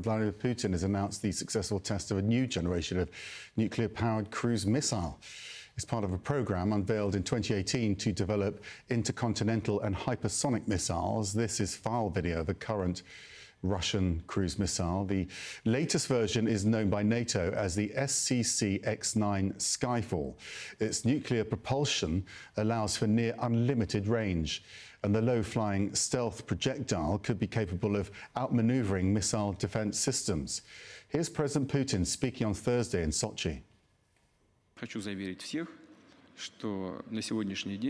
Vladimir Putin has announced the successful test of a new generation of nuclear-powered cruise missile. It's part of a program unveiled in 2018 to develop intercontinental and hypersonic missiles. This is file video of a current Russian cruise missile. The latest version is known by NATO as the SCC-X9 Skyfall. Its nuclear propulsion allows for near unlimited range, and the low-flying stealth projectile could be capable of outmaneuvering missile defense systems. Here's President Putin speaking on Thursday in Sochi.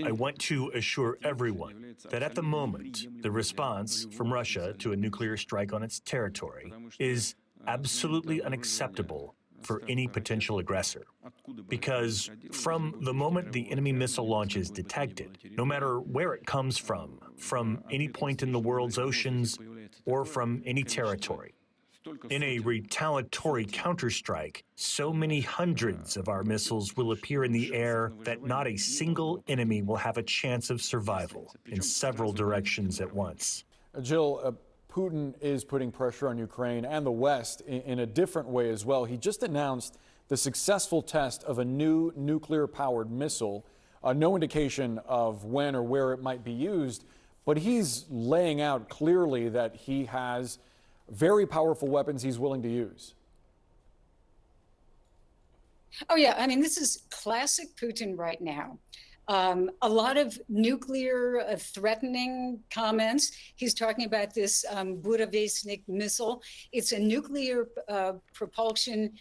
I want to assure everyone that at the moment, the response from Russia to a nuclear strike on its territory is absolutely unacceptable for any potential aggressor. Because from the moment the enemy missile launch is detected, no matter where it comes from any point in the world's oceans or from any territory, in a retaliatory counterstrike, so many hundreds of our missiles will appear in the air that not a single enemy will have a chance of survival in several directions at once. Jill, Putin is putting pressure on Ukraine and the West in a different way as well. He just announced the successful test of a new nuclear-powered missile. No indication of when or where it might be used, but he's laying out clearly that he has very powerful weapons he's willing to use. Oh, yeah. I mean, this is classic Putin right now. A lot of nuclear threatening comments. He's talking about this Buravesnik missile. It's a nuclear propulsion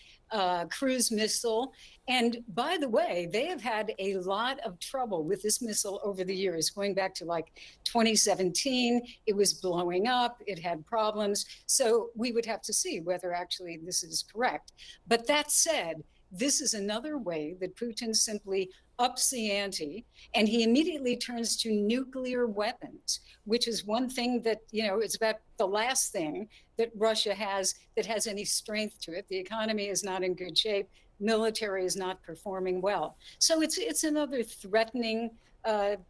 cruise missile. And by the way, they have had a lot of trouble with this missile over the years, going back to like 2017. It was blowing up. It had problems. So we would have to see whether actually this is correct. But that said, this is another way that Putin simply ups the ante, and he immediately turns to nuclear weapons, which is one thing that, it's about the last thing that Russia has that has any strength to it. The economy is not in good shape. Military is not performing well. So it's another threatening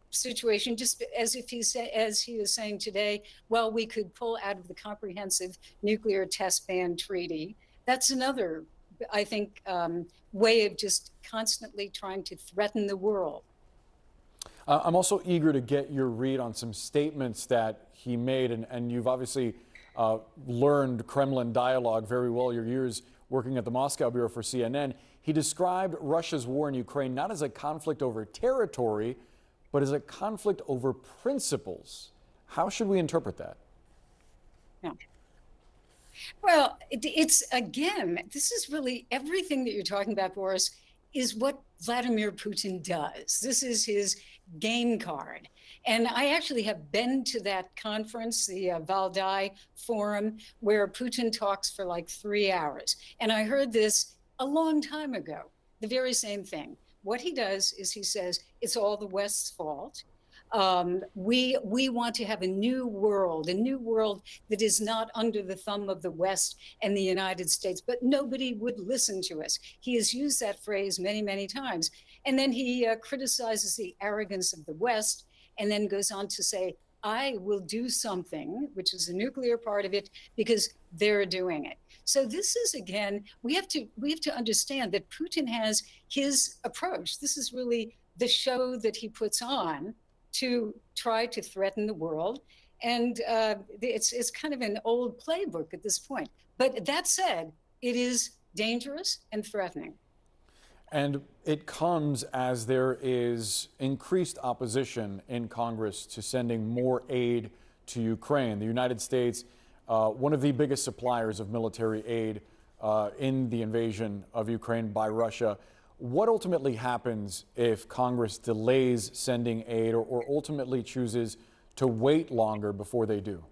situation, just as if as he is saying today, well, we could pull out of the Comprehensive Nuclear Test Ban Treaty. That's another, I think, way of just constantly trying to threaten the world. I'm also eager to get your read on some statements that he made, and you've obviously learned Kremlin dialogue very well your years working at the Moscow Bureau for CNN. He described Russia's war in Ukraine not as a conflict over territory, but as a conflict over principles. How should we interpret that? Yeah. Well, it's, again, this is really everything that you're talking about, Boris, is what Vladimir Putin does. This is his game card. And I actually have been to that conference, the Valdai Forum, where Putin talks for like 3 hours. And I heard this a long time ago, the very same thing. What he does is he says, it's all the West's fault. We want to have a new world that is not under the thumb of the West and the United States, but nobody would listen to us. He has used that phrase many, many times. And then he criticizes the arrogance of the West and then goes on to say, I will do something, which is the nuclear part of it, because they're doing it. So this is, again, we have to understand that Putin has his approach. This is really the show that he puts on to try to threaten the world. And it's kind of an old playbook at this point. But that said, it is dangerous and threatening. And it comes as there is increased opposition in Congress to sending more aid to Ukraine. The United States, one of the biggest suppliers of military aid in the invasion of Ukraine by Russia. What ultimately happens if Congress delays sending aid or ultimately chooses to wait longer before they do?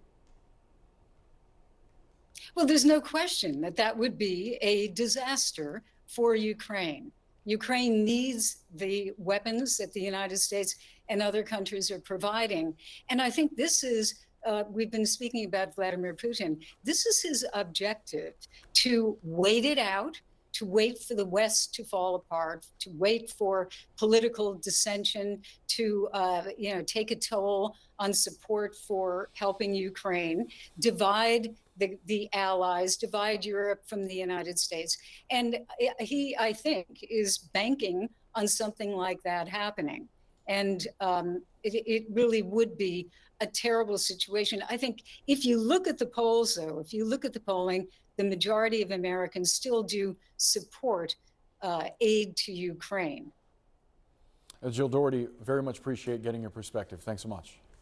Well, there's no question that that would be a disaster for Ukraine. Ukraine needs the weapons that the United States and other countries are providing. And I think this is, we've been speaking about Vladimir Putin, this is his objective, to wait it out, to wait for the West to fall apart, to wait for political dissension to take a toll on support for helping Ukraine, divide the allies, divide Europe from the United States. And he, I think, is banking on something like that happening. And it really would be a terrible situation. I think if you look at the polls, though, if you look at the polling, the majority of Americans still do support aid to Ukraine. Jill Doherty, very much appreciate getting your perspective. Thanks so much.